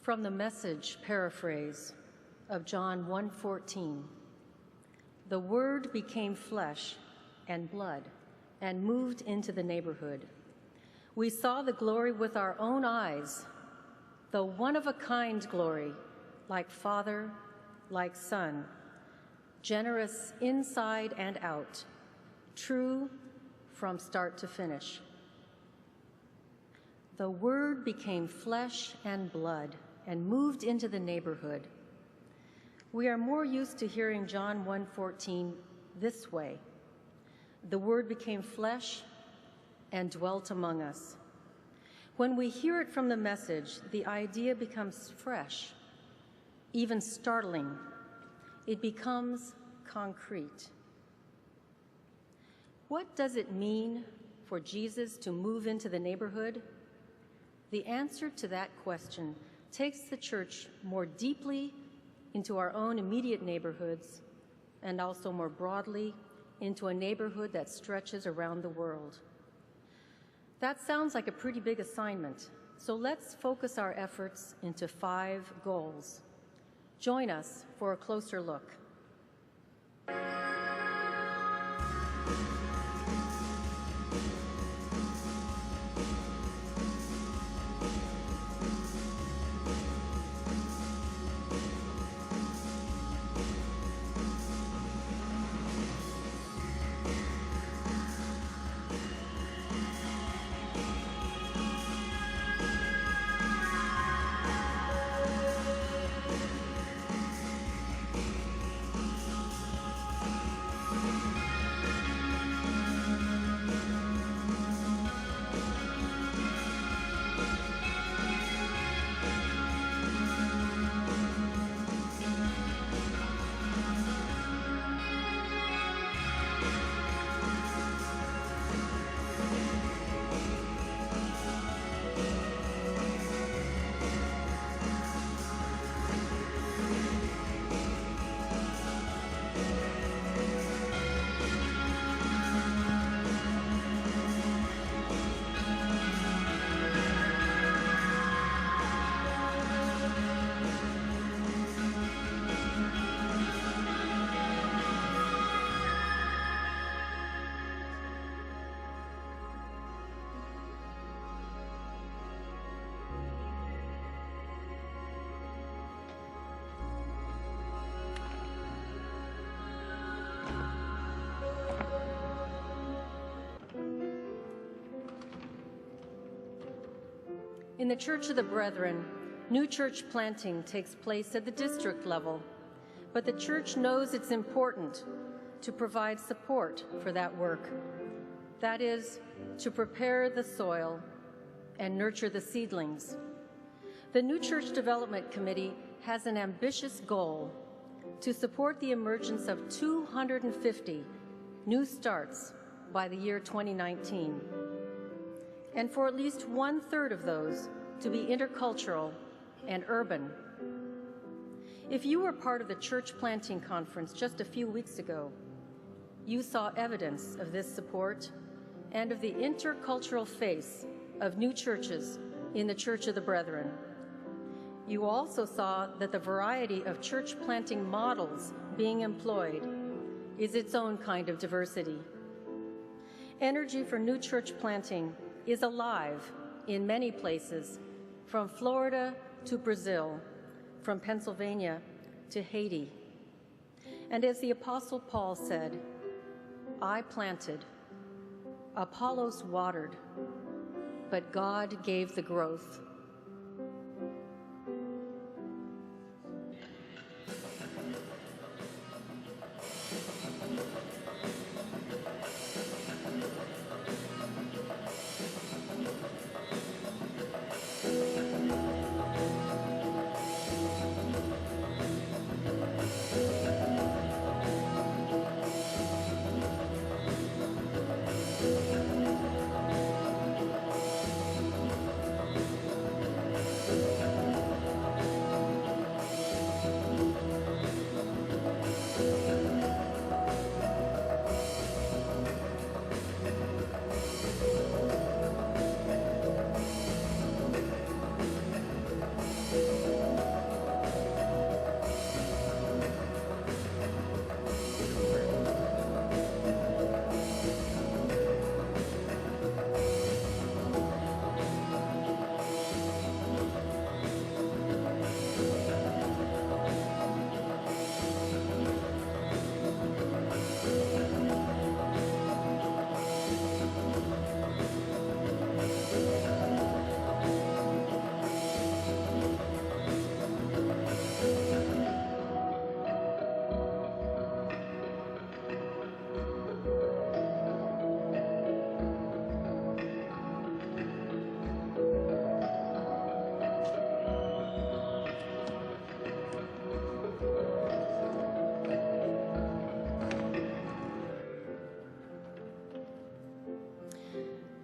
From the Message paraphrase of John 1:14, "The Word became flesh and blood and moved into the neighborhood. We saw the glory with our own eyes, the one-of-a-kind glory, like Father, like Son, generous inside and out, true from start to finish. The Word became flesh and blood and moved into the neighborhood." We are more used to hearing John 1:14 this way: "The Word became flesh and dwelt among us." When we hear it from the Message, the idea becomes fresh, even startling. It becomes concrete. What does it mean for Jesus to move into the neighborhood? The answer to that question takes the church more deeply into our own immediate neighborhoods and also more broadly into a neighborhood that stretches around the world. That sounds like a pretty big assignment, so let's focus our efforts into 5 goals. Join us for a closer look. In the Church of the Brethren, new church planting takes place at the district level, but the church knows it's important to provide support for that work. That is, to prepare the soil and nurture the seedlings. The New Church Development Committee has an ambitious goal to support the emergence of 250 new starts by the year 2019, and for at least 1/3 of those to be intercultural and urban. If you were part of the church planting conference just a few weeks ago, you saw evidence of this support and of the intercultural face of new churches in the Church of the Brethren. You also saw that the variety of church planting models being employed is its own kind of diversity. Energy for new church planting is alive in many places, from Florida to Brazil, from Pennsylvania to Haiti. And as the Apostle Paul said, "I planted, Apollos watered, but God gave the growth."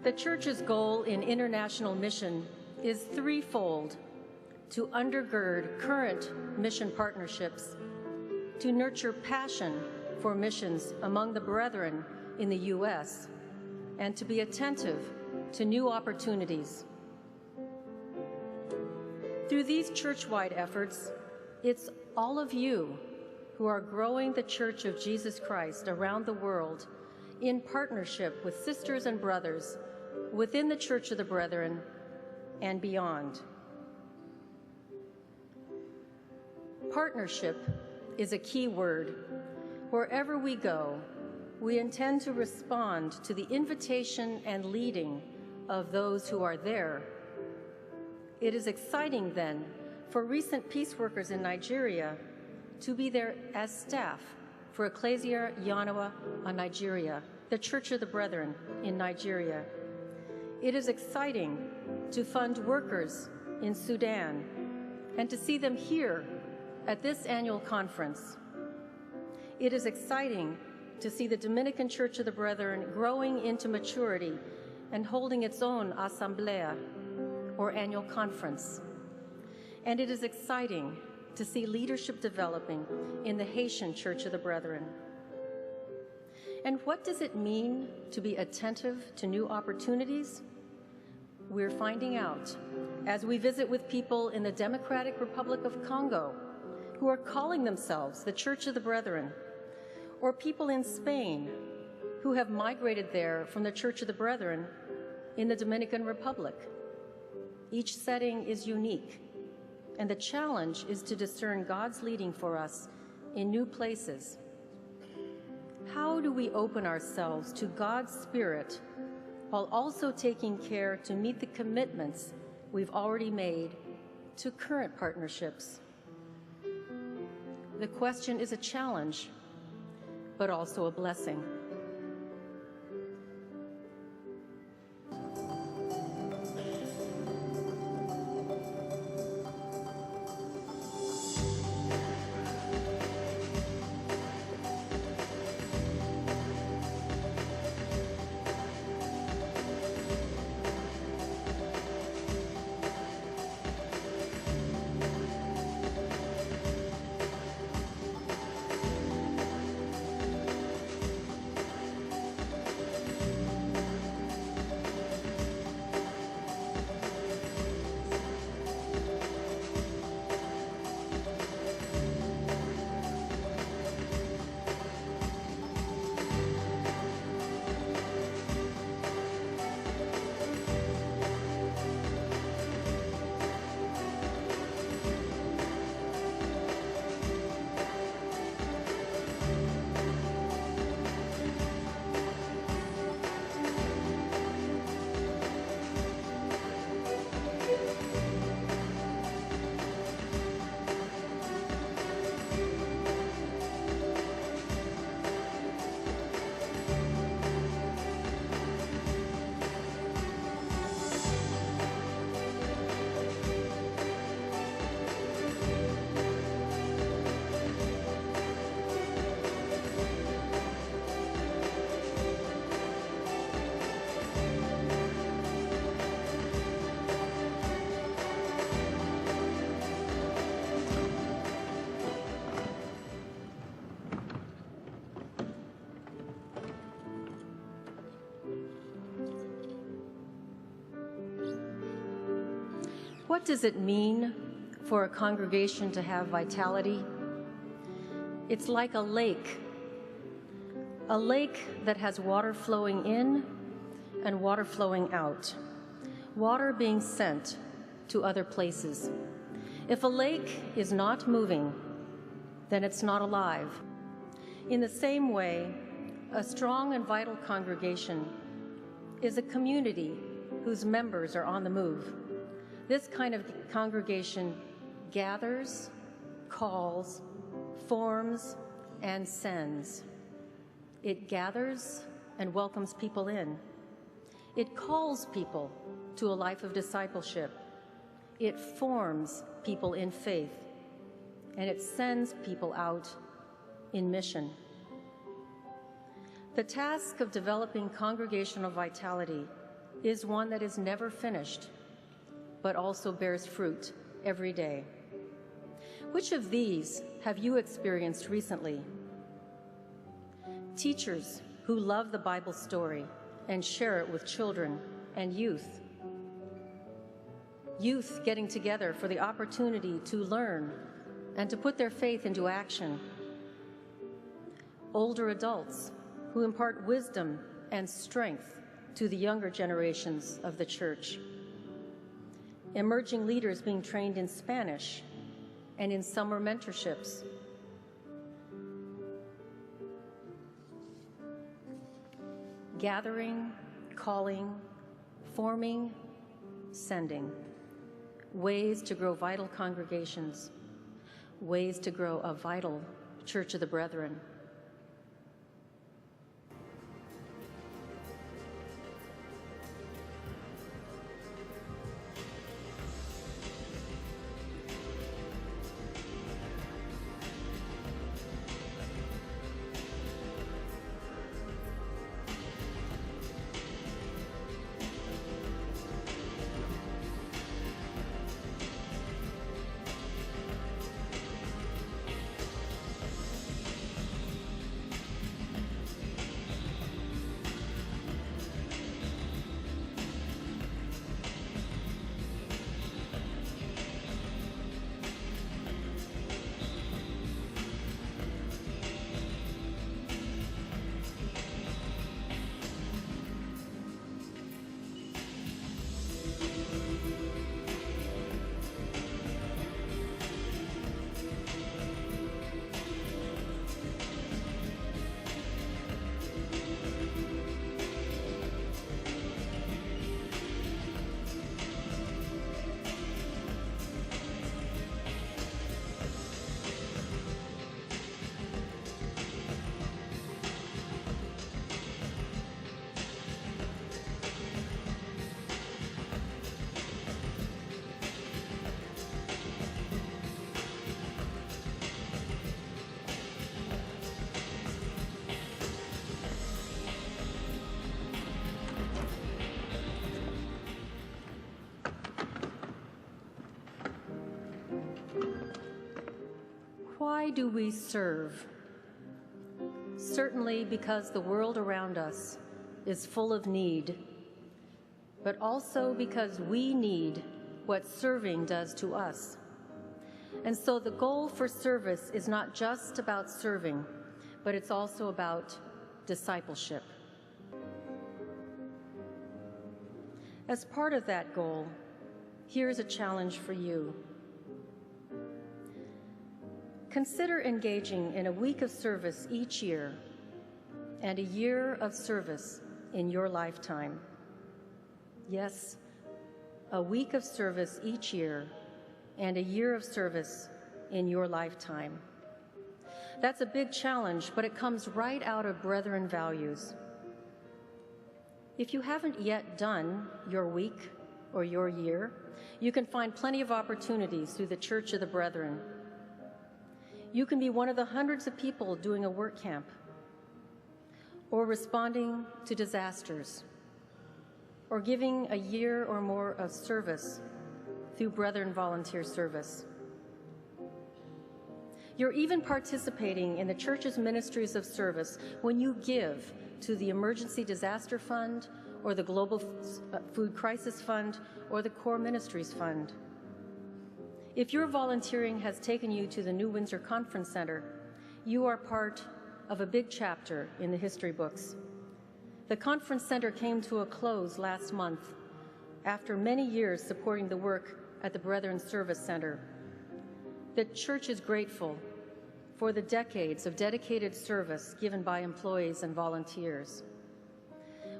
The Church's goal in international mission is threefold: to undergird current mission partnerships, to nurture passion for missions among the brethren in the U.S., and to be attentive to new opportunities. Through these church-wide efforts, it's all of you who are growing the Church of Jesus Christ around the world in partnership with sisters and brothers within the Church of the Brethren and beyond. Partnership is a key word. Wherever we go, we intend to respond to the invitation and leading of those who are there. It is exciting, then, for recent peace workers in Nigeria to be there as staff for Ecclesia Yanoa on Nigeria, the Church of the Brethren in Nigeria. It is exciting to fund workers in Sudan and to see them here at this annual conference. It is exciting to see the Dominican Church of the Brethren growing into maturity and holding its own Asamblea, or annual conference. And it is exciting to see leadership developing in the Haitian Church of the Brethren. And what does it mean to be attentive to new opportunities? We're finding out as we visit with people in the Democratic Republic of Congo who are calling themselves the Church of the Brethren, or people in Spain who have migrated there from the Church of the Brethren in the Dominican Republic. Each setting is unique, and the challenge is to discern God's leading for us in new places. How do we open ourselves to God's Spirit while also taking care to meet the commitments we've already made to current partnerships? The question is a challenge, but also a blessing. What does it mean for a congregation to have vitality? It's like a lake that has water flowing in and water flowing out, water being sent to other places. If a lake is not moving, then it's not alive. In the same way, a strong and vital congregation is a community whose members are on the move. This kind of congregation gathers, calls, forms, and sends. It gathers and welcomes people in. It calls people to a life of discipleship. It forms people in faith, and it sends people out in mission. The task of developing congregational vitality is one that is never finished, but also bears fruit every day. Which of these have you experienced recently? Teachers who love the Bible story and share it with children and youth. Youth getting together for the opportunity to learn and to put their faith into action. Older adults who impart wisdom and strength to the younger generations of the church. Emerging leaders being trained in Spanish and in summer mentorships. Gathering, calling, forming, sending. Ways to grow vital congregations. Ways to grow a vital Church of the Brethren. Why do we serve? Certainly because the world around us is full of need, but also because we need what serving does to us. And so the goal for service is not just about serving, but it's also about discipleship. As part of that goal, here's a challenge for you. Consider engaging in a week of service each year and a year of service in your lifetime. Yes, a week of service each year and a year of service in your lifetime. That's a big challenge, but it comes right out of Brethren values. If you haven't yet done your week or your year, you can find plenty of opportunities through the Church of the Brethren. You can be one of the hundreds of people doing a work camp, or responding to disasters, or giving a year or more of service through Brethren volunteer service. You're even participating in the church's ministries of service when you give to the Emergency Disaster Fund, or the Global Food Crisis Fund, or the Core Ministries Fund. If your volunteering has taken you to the New Windsor Conference Center, you are part of a big chapter in the history books. The Conference Center came to a close last month after many years supporting the work at the Brethren Service Center. The church is grateful for the decades of dedicated service given by employees and volunteers.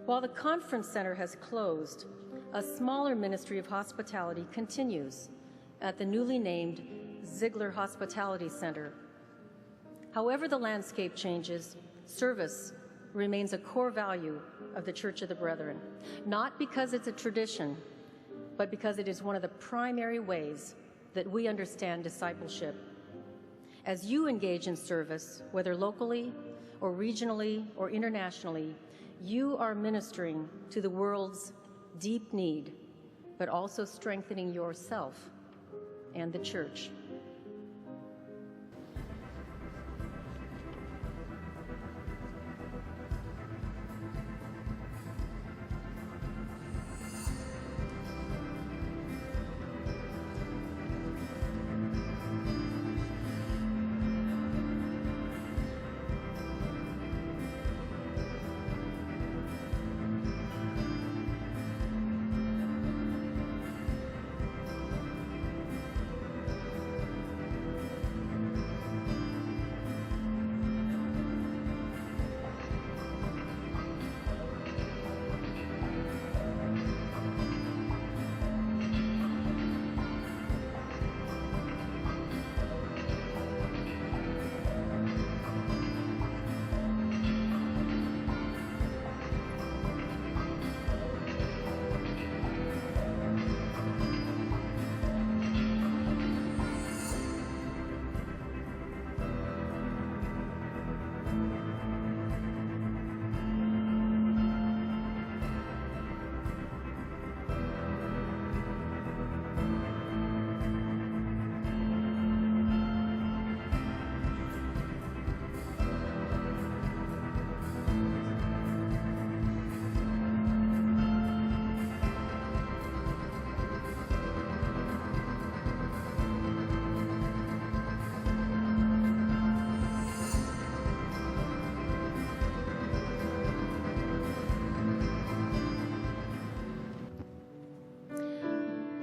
While the Conference Center has closed, a smaller ministry of hospitality continues at the newly named Ziegler Hospitality Center. However the landscape changes, service remains a core value of the Church of the Brethren, not because it's a tradition, but because it is one of the primary ways that we understand discipleship. As you engage in service, whether locally or regionally or internationally, you are ministering to the world's deep need, but also strengthening yourself and the church.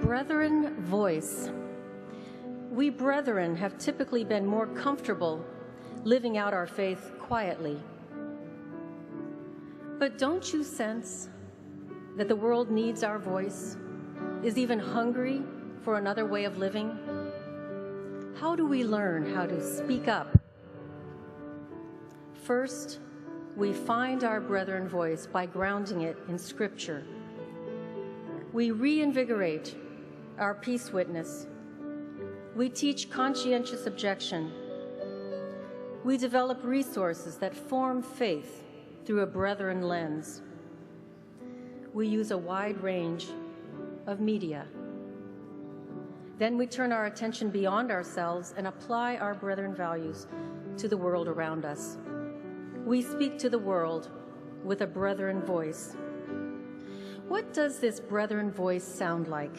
Brethren voice. We brethren have typically been more comfortable living out our faith quietly. But don't you sense that the world needs our voice, is even hungry for another way of living? How do we learn how to speak up? First, we find our brethren voice by grounding it in Scripture. We reinvigorate our peace witness. We teach conscientious objection. We develop resources that form faith through a brethren lens. We use a wide range of media. Then we turn our attention beyond ourselves and apply our brethren values to the world around us. We speak to the world with a brethren voice. What does this brethren voice sound like?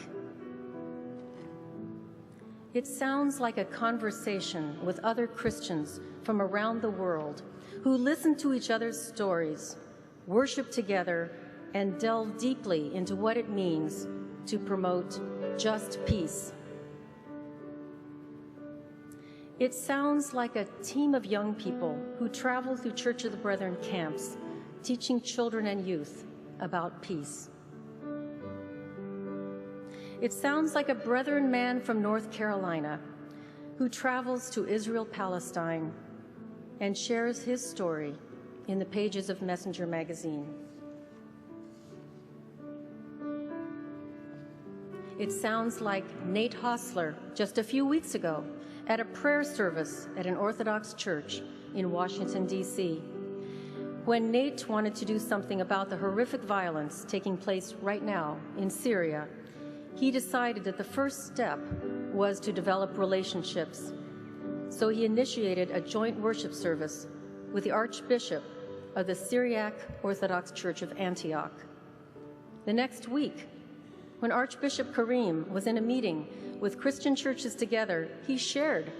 It sounds like a conversation with other Christians from around the world who listen to each other's stories, worship together, and delve deeply into what it means to promote just peace. It sounds like a team of young people who travel through Church of the Brethren camps, teaching children and youth about peace. It sounds like a brethren man from North Carolina who travels to Israel, Palestine, and shares his story in the pages of Messenger magazine. It sounds like Nate Hostler just a few weeks ago at a prayer service at an Orthodox church in Washington, D.C. When Nate wanted to do something about the horrific violence taking place right now in Syria, he decided that the first step was to develop relationships. So he initiated a joint worship service with the Archbishop of the Syriac Orthodox Church of Antioch. The next week, when Archbishop Karim was in a meeting with Christian churches together, he shared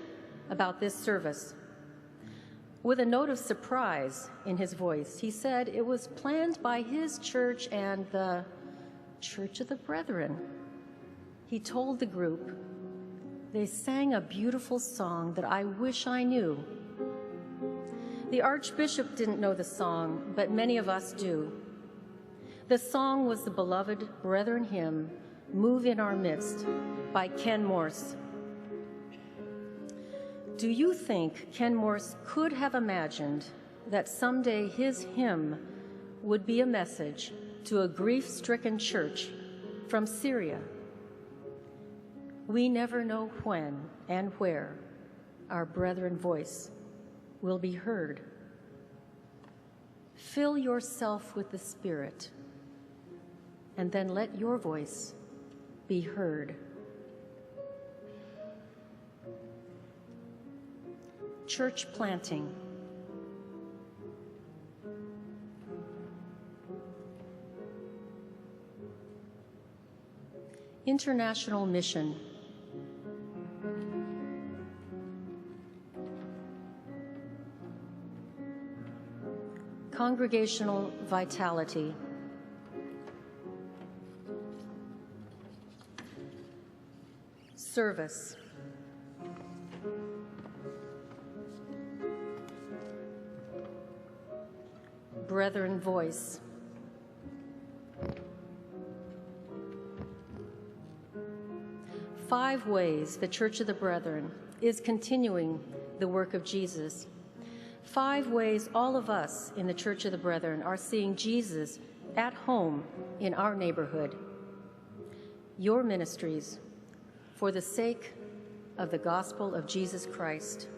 about this service. With a note of surprise in his voice, he said it was planned by his church and the Church of the Brethren. He told the group, "They sang a beautiful song that I wish I knew." The Archbishop didn't know the song, but many of us do. The song was the beloved Brethren hymn, "Move in Our Midst," by Ken Morse. Do you think Ken Morse could have imagined that someday his hymn would be a message to a grief-stricken church from Syria? We never know when and where our brethren voice will be heard. Fill yourself with the Spirit. and then let your voice be heard. Church planting. International mission. Congregational vitality. Service. Brethren voice. Five ways the Church of the Brethren is continuing the work of Jesus. 5 ways all of us in the Church of the Brethren are seeing Jesus at home in our neighborhood. Your ministries for the sake of the gospel of Jesus Christ.